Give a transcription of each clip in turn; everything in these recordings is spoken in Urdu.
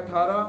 18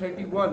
31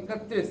31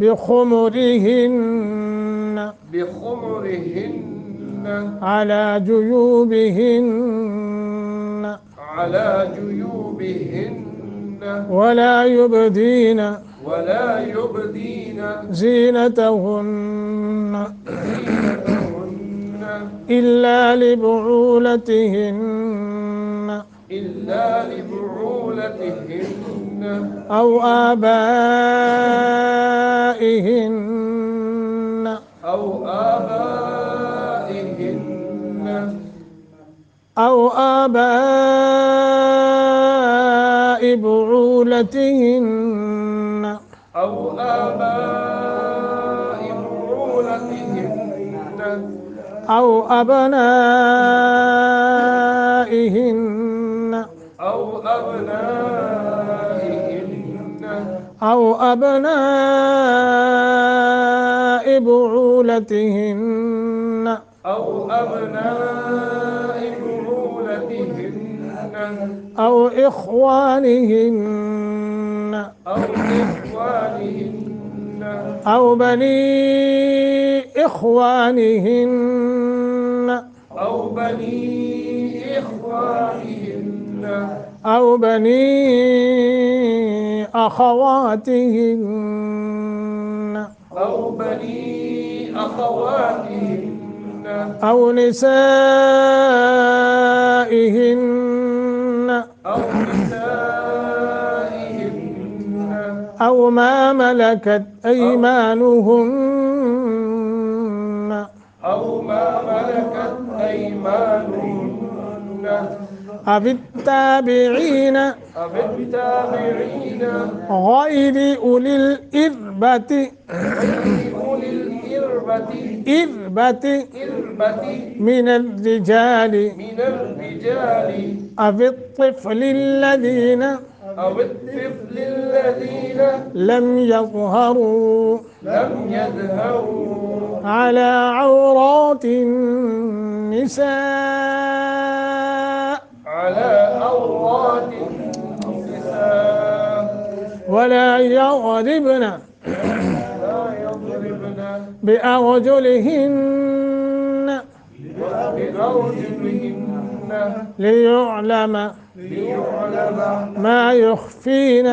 بخمرهن بخمرهن على جيوبهن على جيوبهن ولا يبدين زينتهن زينتهن إلا لبعولتهن أو آبائهن أو آباء بعولتهن أو أبنائهن أو أبناء بعولتهن أو إخوانهن أو بني إخوانهن أو بني أخواتهن أو نسائهن أو ما ملكت أيمانهن أو التابعين غير أولي الإربة من الرجال أو الطفل الذين لم يظهروا على عورات النساء ولا يضربن بأرجلهن ليعلم ما يخفين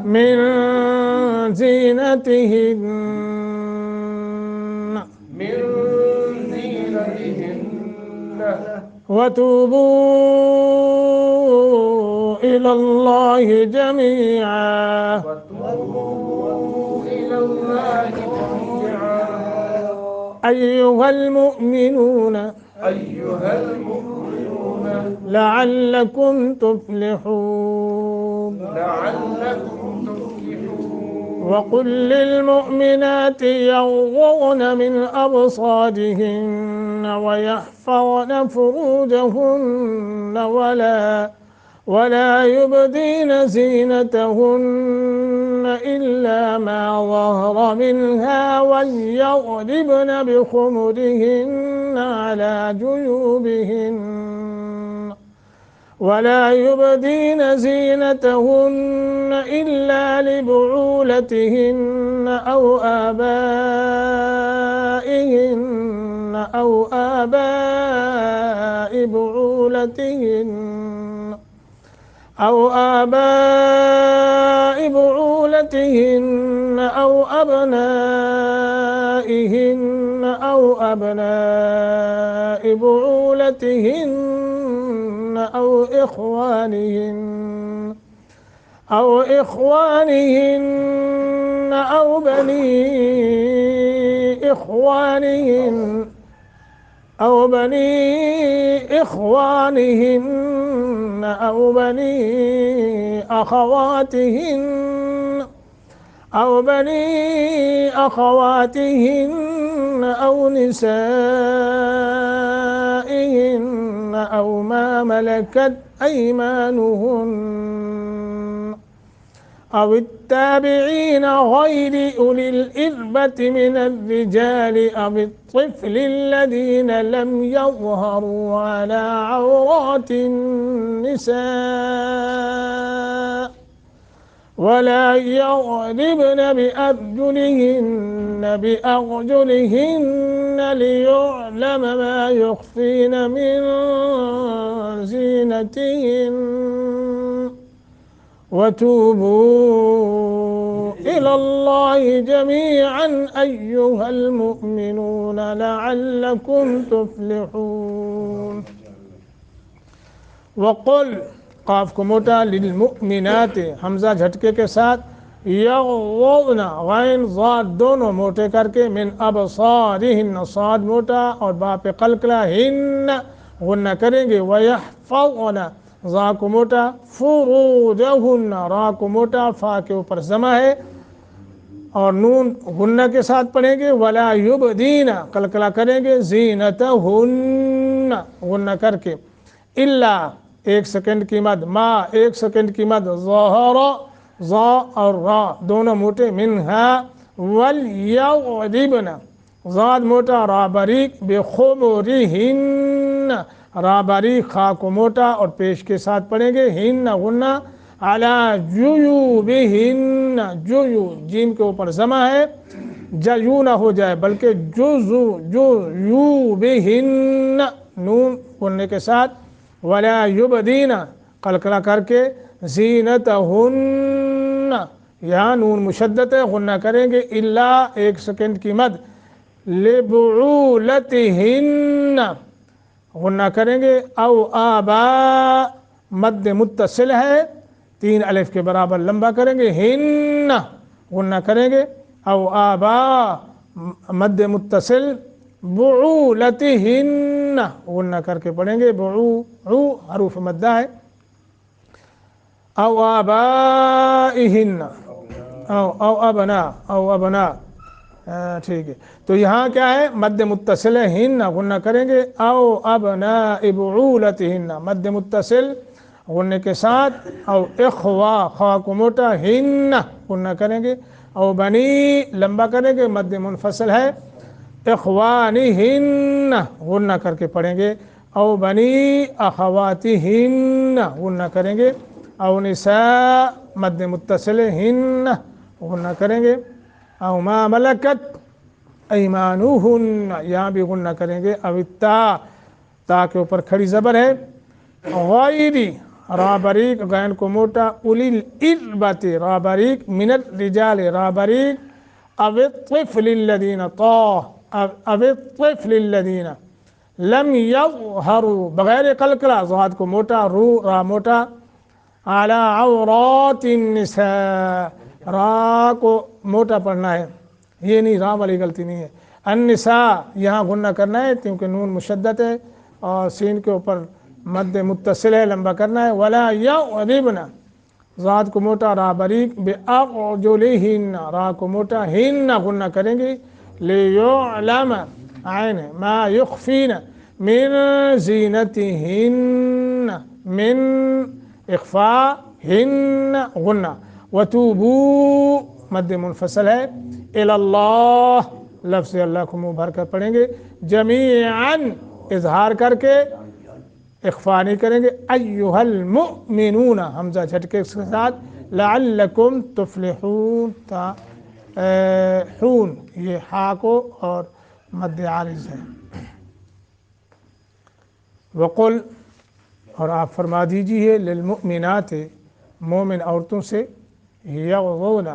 من زينتهن وتوبوا إلى الله جميعا أيها المؤمنون لعلكم تفلحون وقل للمؤمنات يغضضن من أبصارهن ويحفظن فروجهن ولا يبدين زينتهن إلا ما ظهر منها وليضربن بخمرهن على جيوبهن ولا يبدين زينتهن إلا لبعولتهن أو آبائهن أو آباء بعولتهن أو أبنائهن أو أبناء بعولتهن أو إخوانهن أو بني إخوانهن أو بني أخواتهن أو نسائهن أو ما ملكت أيمانهن أو التابعين غير أولي الإربة من الرجال أو الطفل الذين لم يظهروا على عورات النساء ولا يضربن بأرجلهن ليعلم ما يخفين من زينتهن وتوبوا إلى الله جميعا أيها المؤمنون لعلكم تفلحون وقل قاف کو موٹا للمؤمنات حمزہ جھٹکے کے ساتھ یغضضن غین ضاد دونوں موٹے کر کے من ابصارہن صاد موٹا اور با پہ قلقلہ ہن غنہ کریں گے ویحفظن ضا کو موٹا فروجہن را کو موٹا فا کے اوپر زمہ ہے اور نون غنہ کے ساتھ پڑھیں گے ولا یبدین قلقلہ کریں گے زینتہن غنہ کر کے الا ایک سیکنڈ کی مد ما ایک سیکنڈ کی مد ظاہر ظا اور را دونوں موٹے منہا والیضربن ضاد موٹا را باریک بخمرہن را باریک خا کو موٹا اور پیش کے ساتھ پڑھیں گے ہن غنہ علی جیوبہن جیو جیم کے اوپر زمہ ہے جیو نہ ہو جائے بلکہ جیوبہن نون غننے کے ساتھ ولا یبدین قلقلہ کر کے زینتہن یہاں نون مشدد ہے غنہ کریں گے الا ایک سیکنڈ کی مد لبعولتہن غنہ کریں گے او آبا مد متصل ہے 3 الف کے برابر لمبا کریں گے ہن غنہ کریں گے او آبا مد متصل بعولتہن غنہ کر کے پڑھیں گے حروف مدہ ہے او آبائہن او ابنا ٹھیک ہے تو یہاں کیا ہے مد متصل ہے ہن غنہ کریں گے او ابناء بعولتہن مد متصل غنہ کے ساتھ او اخوا خوا کو موٹا ہن غنہ کریں گے او بنی لمبا کریں گے مد منفصل ہے اخوانہن غنہ کر کے پڑھیں گے او بنی اخواتہن غنہ کریں گے او نساء مد متصل ہن غنہ کریں گے او ما ملکت ایمانہن یہاں بھی غنہ کریں گے او تا کے اوپر کھڑی زبر ہے غیری را باریک غین کو موٹا اولی الاربۃ را باریک من الرجال را باریک او الطفل الذین لم یظہروا بغیر قلقلہ ضاد کو موٹا رو را موٹا علی عورات النساء را کو موٹا پڑھنا ہے یہ نہیں را والی غلطی نہیں ہے النساء یہاں غنہ کرنا ہے کیونکہ نون مشدد ہے اور سین کے اوپر مد متصل ہے لمبا کرنا ہے ولا یضربن ضاد کو موٹا را باریک بأرجلہن را کو موٹا ہن غنہ کریں گے لیعلم عین ما یخفین من زینتہن من اخفاء ہن غنہ وتوبوا مد منفصل ہے الی اللہ لفظ اللہ کو منہ بھر کر پڑھیں گے جمیعاً اظہار کر کے اخفاء نہیں کریں گے ایھا المؤمنون حمزہ جھٹکے کے ساتھ لعلکم تفلحون حون یہ ہا کو اور مد عارض ہے وقل اور آپ فرما دیجیے للمؤمنات مومن عورتوں سے یغضضن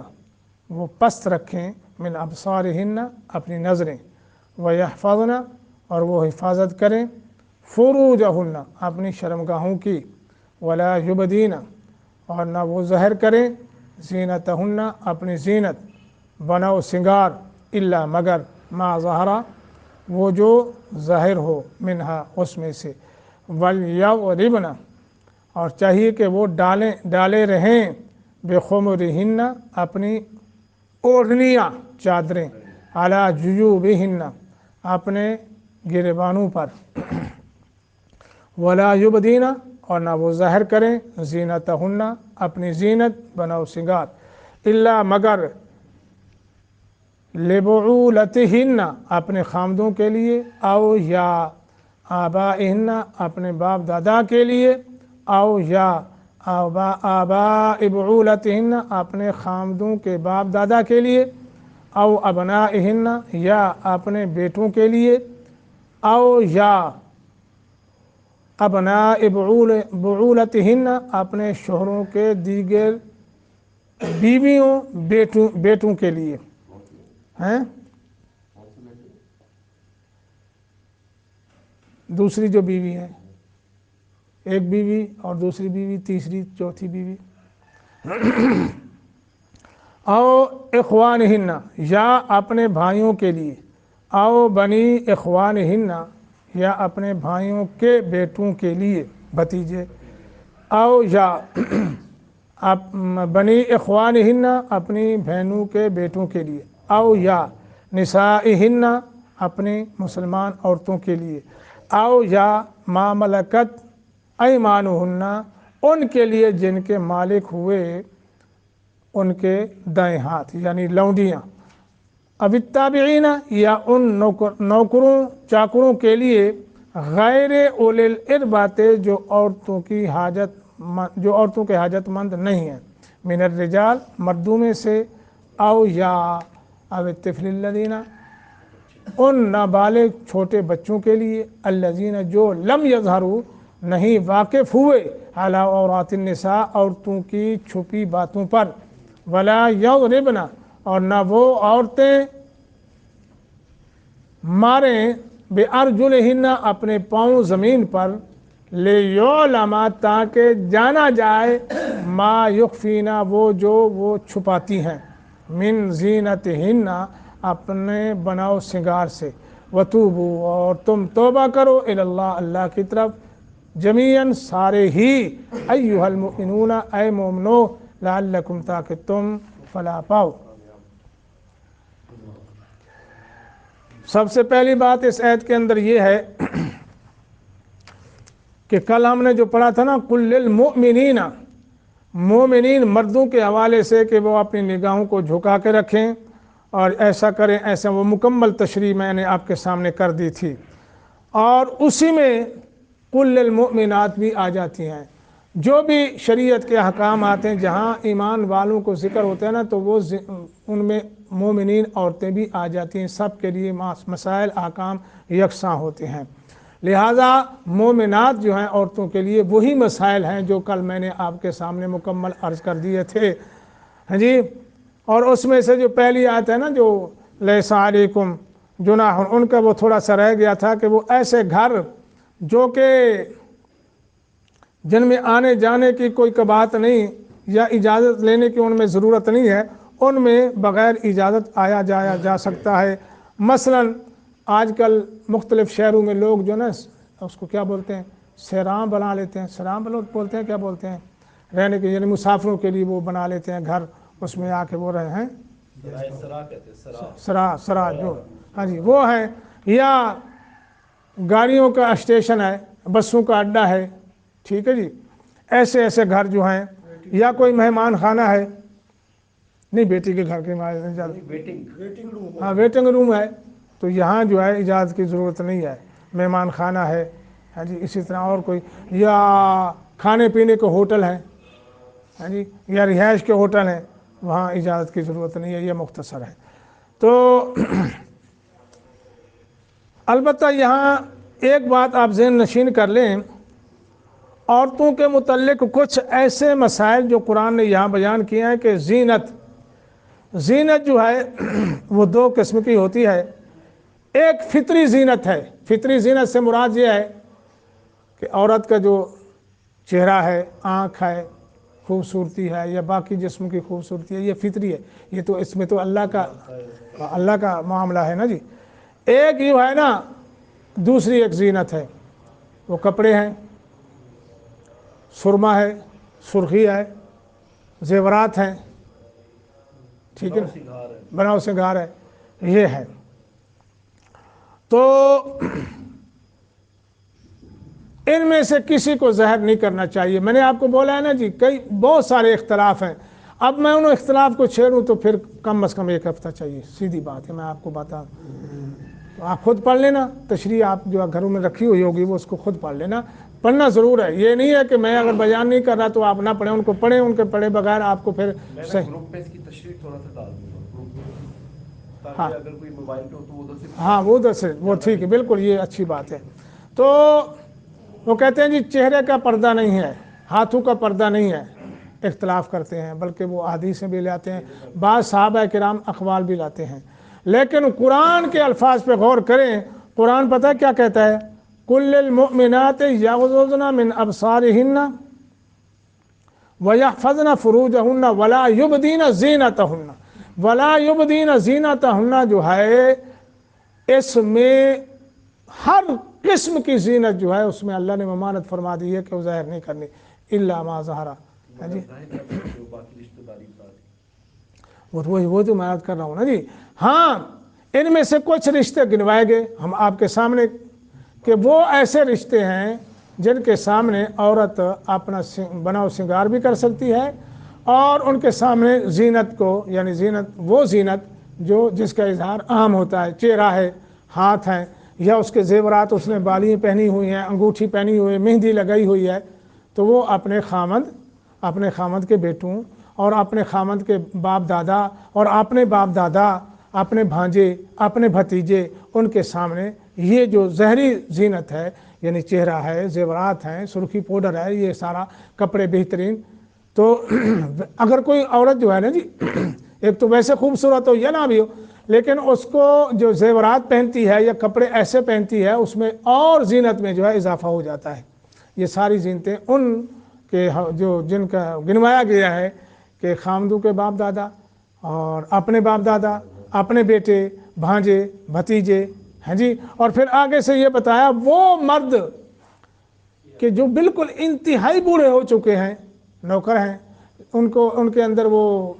وہ پست رکھیں من ابصارہن اپنی نظریں ویحفظن اور وہ حفاظت کریں فروجہن اپنی شرمگاہوں کی ولا یبدین اور نہ وہ ظاہر کریں زینتہن اپنی زینت بنو سنگار الا مگر ما ظہرا وہ جو ظاہر ہو منہا اس میں سے ولیضربن اور چاہیے کہ وہ ڈالے رہیں بخمرہن اپنی اوڑھنیاں چادریں علی جیوبہن اپنے گریبانوں پر ولا یبدین اور نہ وہ ظاہر کریں زینتہن اپنی زینت بنو سنگار الا مگر لبعولتہن اپنے خامدوں کے لیے او یا آبائہن اپنے باپ دادا کے لیے او یا آباء بعولتہن اپنے خامدوں کے باپ دادا کے لیے او ابنائہن یا اپنے بیٹوں کے لیے او یا ابناء بعولتہن اپنے شوہروں کے دیگر بیویوں بیٹوں کے لیے ہیں دوسری جو بیوی ہے ایک بیوی اور دوسری بیوی تیسری چوتھی بیوی او اخوانہن یا اپنے بھائیوں کے لیے او بنی اخوانہن یا اپنے بھائیوں کے بیٹوں کے لیے بھتیجے او یا بنی اخوانہن اپنی بہنوں کے بیٹوں کے لیے او یا نسائہن اپنی مسلمان عورتوں کے لیے او یا ما ملکت ایمانہن ان کے لیے جن کے مالک ہوئے ان کے دائیں ہاتھ یعنی لونڈیاں اب التابعین یا ان نوکروں چاکروں کے لیے غیر اولی الاربات جو عورتوں کے حاجت مند نہیں ہیں من الرجال مردوں میں سے او یا او الطفل الذین ان نابالغ چھوٹے بچوں کے لیے الذین جو لم یظہروا نہیں واقف ہوئے علی عورات النساء عورتوں کی چھپی باتوں پر ولا یضربن اور نہ وہ عورتیں ماریں بارجلہن اپنے پاؤں زمین پر لیعلم تاکہ جانا جائے ما یخفینا وہ چھپاتی ہیں من زینتہن اپنے بناؤ سنگار سے وتوبوا اور تم توبہ کرو الی اللہ اللہ کی طرف جمیعاً سارے ہی ایھا المؤمنون اے مومنو لعلکم تاکہ تم فلاح پاؤ۔ سب سے پہلی بات اس آیت کے اندر یہ ہے کہ کل ہم نے جو پڑھا تھا نا قل للمؤمنین مومنین مردوں کے حوالے سے کہ وہ اپنی نگاہوں کو جھکا کے رکھیں اور ایسا کریں ایسا وہ مکمل تشریح میں نے آپ کے سامنے کر دی تھی اور اسی میں قل للمؤمنات بھی آ جاتی ہیں جو بھی شریعت کے احکام آتے ہیں جہاں ایمان والوں کو ذکر ہوتا ہے نا تو وہ ان میں مومنین عورتیں بھی آ جاتی ہیں سب کے لیے مسائل احکام یکساں ہوتے ہیں لہٰذا مومنات جو ہیں عورتوں کے لیے وہی مسائل ہیں جو کل میں نے آپ کے سامنے مکمل عرض کر دیے تھے ہاں جی اور اس میں سے جو پہلی آیت ہے نا جو لیس علیکم جناح ان کا وہ تھوڑا سا رہ گیا تھا کہ وہ ایسے گھر جو کہ جن میں آنے جانے کی کوئی بات نہیں یا اجازت لینے کی ان میں ضرورت نہیں ہے ان میں بغیر اجازت آیا جایا جا سکتا ہے مثلا آج کل مختلف شہروں میں لوگ جو نا اس کو کیا بولتے ہیں سیرام بنا لیتے ہیں سیرام بولتے ہیں کیا بولتے ہیں رہنے کے یعنی مسافروں کے لیے وہ بنا لیتے ہیں گھر اس میں آ کے وہ رہے ہیں سرا جو ہاں جی وہ ہیں یا گاڑیوں کا اسٹیشن ہے بسوں کا اڈہ ہے ٹھیک ہے جی ایسے گھر جو ہیں یا کوئی مہمان خانہ ہے نہیں بیٹی کے گھر کے ہاں ویٹنگ روم ہے تو یہاں جو ہے اجازت کی ضرورت نہیں ہے مہمان خانہ ہے ہاں جی اسی طرح اور کوئی یا کھانے پینے کے ہوٹل ہیں ہاں جی یا رہائش کے ہوٹل ہیں وہاں اجازت کی ضرورت نہیں ہے یہ مختصر ہے تو البتہ یہاں ایک بات آپ ذہن نشین کر لیں، عورتوں کے متعلق کچھ ایسے مسائل جو قرآن نے یہاں بیان کیے ہیں کہ زینت جو ہے وہ دو قسم کی ہوتی ہے۔ ایک فطری زینت ہے، فطری زینت سے مراد یہ ہے کہ عورت کا جو چہرہ ہے، آنکھ ہے، خوبصورتی ہے یا باقی جسم کی خوبصورتی ہے، یہ فطری ہے، یہ تو اس میں تو اللہ کا معاملہ ہے نا جی۔ ایک یہ ہے نا، دوسری ایک زینت ہے، وہ کپڑے ہیں، سرما ہے، سرخی ہے، زیورات ہیں، ٹھیک ہے نا، بناؤ سنگار ہے، یہ ہے۔ تو ان میں سے کسی کو ظاہر نہیں کرنا چاہیے۔ میں نے آپ کو بولا ہے نا جی، بہت سارے اختلاف ہیں، اب میں ان اختلاف کو چھیڑوں تو پھر کم از کم ایک ہفتہ چاہیے، سیدھی بات ہے، میں آپ کو بتا تو آپ خود پڑھ لینا، تشریح آپ جو گھروں میں رکھی ہوئی ہوگی وہ اس کو خود پڑھ لینا، پڑھنا ضرور ہے۔ یہ نہیں ہے کہ میں اگر بیان نہیں کر رہا تو آپ نہ پڑھیں، ان کو پڑھیں، ان کے پڑھے بغیر آپ کو پھر صحیح۔ گروپ میں اس کی تشریح تھوڑا سا ڈال دوں گا گروپ میں، ہاں تاکہ اگر کوئی موبائل پہ ہو تو ادھر سے ہاں، وہ ادھر سے، وہ ٹھیک ہے، بالکل یہ اچھی بات ہے۔ تو وہ کہتے ہیں جی چہرے کا پردہ نہیں ہے، ہاتھوں کا پردہ نہیں ہے، اختلاف کرتے ہیں، بلکہ وہ احادیثیں بھی لاتے ہیں، بعض صحابہ کرام اقوال بھی لاتے ہیں، لیکن قرآن کے الفاظ پہ غور کریں۔ قرآن پتہ کیا کہتا ہے؟ کل المؤمنات یغضضن من ابصارہن وَيَحْفَظْنَ فُرُوجَهُنَّ وَلَا يُبْدِينَ زِينَتَهُنَّ، وَلَا يُبْدِينَ زِينَتَهُنَّ جو ہے اس میں ہر قسم کی زینت جو ہے اس میں اللہ نے ممانعت فرما دی ہے کہ وہ ظاہر نہیں کرنی، الا ما ظہر، ہاں جی، باقی رشتہ داری وہ تو میں یاد کر رہا ہوں نا جی۔ ہاں، ان میں سے کچھ رشتے گنوائے گئے ہم آپ کے سامنے کہ وہ ایسے رشتے ہیں جن کے سامنے عورت اپنا بناؤ سنگار بھی کر سکتی ہے، اور ان کے سامنے زینت کو، یعنی وہ زینت جو جس کا اظہار عام ہوتا ہے، چہرہ ہے، ہاتھ ہیں، یا اس کے زیورات، اس نے بالیاں پہنی ہوئی ہیں، انگوٹھی پہنی ہوئی ہے، مہندی لگائی ہوئی ہے، تو وہ اپنے خامند کے بیٹوں اور اپنے خامند کے باپ دادا اور اپنے باپ دادا، اپنے بھانجے، اپنے بھتیجے، ان کے سامنے یہ جو ظاہری زینت ہے، یعنی چہرہ ہے، زیورات ہیں، سرخی پاؤڈر ہے، یہ سارا، کپڑے بہترین، تو اگر کوئی عورت جو ہے نا جی، ایک تو ویسے خوبصورت ہو یا نہ بھی ہو، لیکن اس کو جو زیورات پہنتی ہے یا کپڑے ایسے پہنتی ہے، اس میں اور زینت میں جو ہے اضافہ ہو جاتا ہے۔ یہ ساری زینتیں ان کے جن کا گنوایا گیا ہے کہ خامدوں کے باپ دادا اور اپنے باپ دادا، اپنے بیٹے، بھانجے، بھتیجے، ہیں جی، اور پھر آگے سے یہ بتایا وہ مرد کہ جو بالکل انتہائی بوڑھے ہو چکے ہیں، نوکر ہیں، ان کے اندر وہ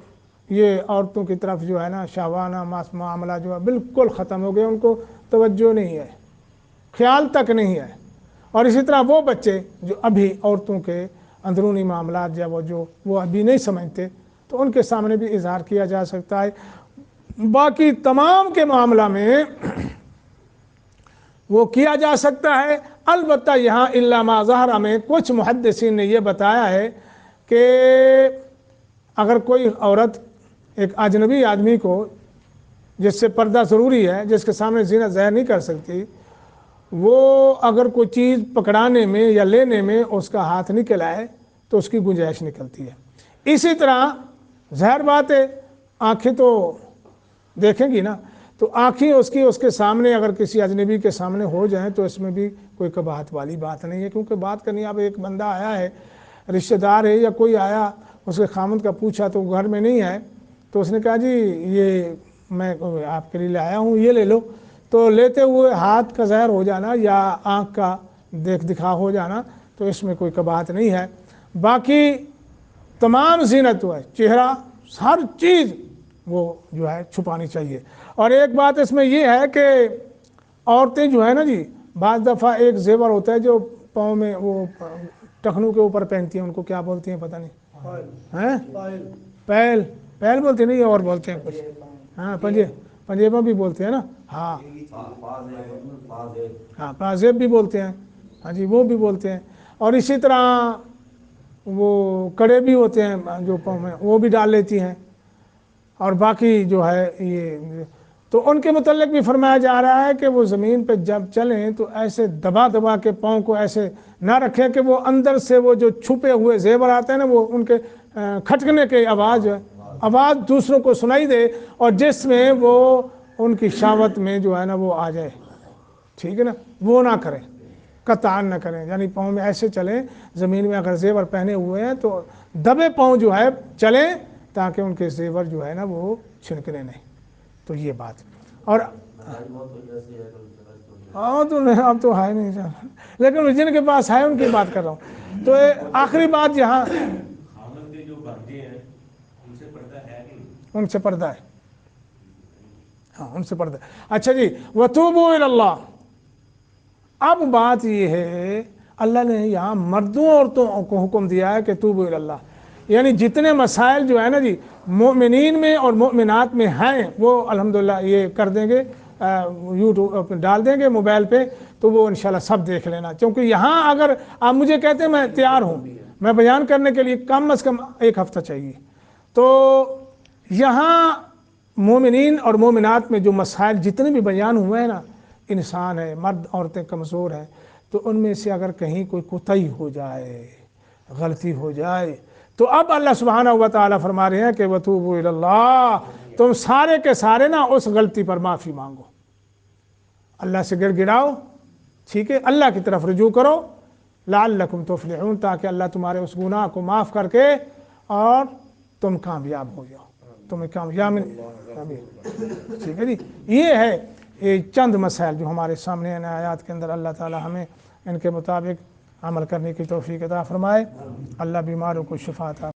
یہ عورتوں کی طرف جو ہے نا شہوانہ معاملہ جو ہے بالکل ختم ہو گیا، ان کو توجہ نہیں ہے، خیال تک نہیں ہے۔ اور اسی طرح وہ بچے جو ابھی عورتوں کے اندرونی معاملات یا وہ ابھی نہیں سمجھتے، تو ان کے سامنے بھی اظہار کیا جا سکتا ہے۔ باقی تمام کے معاملہ میں وہ کیا جا سکتا ہے، البتہ یہاں الا ما ظہر میں کچھ محدثین نے یہ بتایا ہے کہ اگر کوئی عورت ایک اجنبی آدمی کو جس سے پردہ ضروری ہے، جس کے سامنے زینت ظاہر نہیں کر سکتی، وہ اگر کوئی چیز پکڑانے میں یا لینے میں اس کا ہاتھ نکل آئے تو اس کی گنجائش نکلتی ہے۔ اسی طرح ظاہر بات ہے، آنکھیں تو دیکھیں گی نا، تو آنکھیں اس کے سامنے اگر کسی اجنبی کے سامنے ہو جائیں تو اس میں بھی کوئی قباحت والی بات نہیں ہے، کیونکہ بات کرنی، اب ایک بندہ آیا ہے، رشتہ دار ہے یا کوئی آیا، اس کے خامند کا پوچھا تو گھر میں نہیں ہے، تو اس نے کہا جی یہ میں آپ کے لیے لایا ہوں، یہ لے لو، تو لیتے ہوئے ہاتھ کا ظاہر ہو جانا یا آنکھ کا دیکھ دکھا ہو جانا تو اس میں کوئی قباحت نہیں ہے۔ باقی تمام زینت جو ہے، چہرہ، ہر چیز وہ جو ہے چھپانی چاہیے۔ اور ایک بات اس میں یہ ہے کہ عورتیں جو ہے نا جی، بعض دفعہ ایک زیور ہوتا ہے جو پاؤں میں وہ ٹخنوں کے اوپر پہنتی ہیں، ان کو کیا بولتی ہیں پتہ نہیں، ہیں پیل بولتے نہیں، اور بولتے ہیں کچھ، ہاں پنجیبہ بھی بولتے ہیں نا، ہاں پازیب بھی بولتے ہیں، ہاں جی، وہ بھی بولتے ہیں۔ اور اسی طرح وہ کڑے بھی ہوتے ہیں جو پاؤں میں، وہ بھی ڈال لیتی ہیں۔ اور باقی جو ہے یہ تو ان کے متعلق بھی فرمایا جا رہا ہے کہ وہ زمین پہ جب چلیں تو ایسے دبا دبا کے پاؤں کو ایسے نہ رکھیں کہ وہ اندر سے وہ جو چھپے ہوئے زیور آتے ہیں نا وہ ان کے کھٹکنے کی آواز دوسروں کو سنائی دے اور جس میں وہ ان کی شہوت میں جو ہے نا وہ آ جائے، ٹھیک ہے نا، وہ نہ کریں، قطعاً نہ کریں، یعنی پاؤں میں ایسے چلیں، زمین میں اگر زیور پہنے ہوئے ہیں تو دبے پاؤں جو ہے چلیں تاکہ ان کے زیور جو ہے نا وہ چھنکنے نہیں۔ تو یہ بات، اور ہاں تو نہیں، اب تو ہے نہیں، لیکن جن کے پاس ہے ان کی بات کر رہا ہوں۔ تو آخری بات یہاں ان سے پردہ ہے، ہاں ان سے پردہ ہے۔ اچھا جی، وَتُوبُوا إِلَى اللَّهِ، اب بات یہ ہے اللہ نے یہاں مردوں عورتوں کو حکم دیا ہے کہ توبوا الی اللہ، یعنی جتنے مسائل جو ہے نا جی مومنین میں اور مومنات میں ہیں وہ الحمدللہ یہ کر دیں گے، یوٹیوب ڈال دیں گے موبائل پہ، تو وہ انشاءاللہ سب دیکھ لینا، کیونکہ یہاں اگر آپ مجھے کہتے ہیں میں تیار ہوں، میں بیان کرنے کے لیے کم از کم 1 ہفتہ چاہیے، تو یہاں مومنین اور مومنات میں جو مسائل جتنے بھی بیان ہوئے ہیں نا، انسان ہے، مرد عورتیں کمزور ہیں، تو ان میں سے اگر کہیں کوئی کوتاہی ہو جائے، غلطی ہو جائے، تو اب اللہ سبحانہ و تعالیٰ فرما رہے ہیں کہ وَتُوبُوا إِلَى اللَّهِ، تم سارے کے سارے نا اس غلطی پر معافی مانگو، اللہ سے گڑ گڑاؤ، ٹھیک ہے، اللہ کی طرف رجوع کرو، لعلکم تفلحون، تاکہ اللہ تمہارے اس گناہ کو معاف کر کے اور تم کامیاب ہو جاؤ، تمہیں کامیاب، ٹھیک ہے جی۔ یہ ہے یہ چند مسائل جو ہمارے سامنے ہیں آیات کے اندر، اللہ تعالی ہمیں ان کے مطابق عمل کرنے کی توفیق عطا فرمائے، اللہ بیماروں کو شفا عطا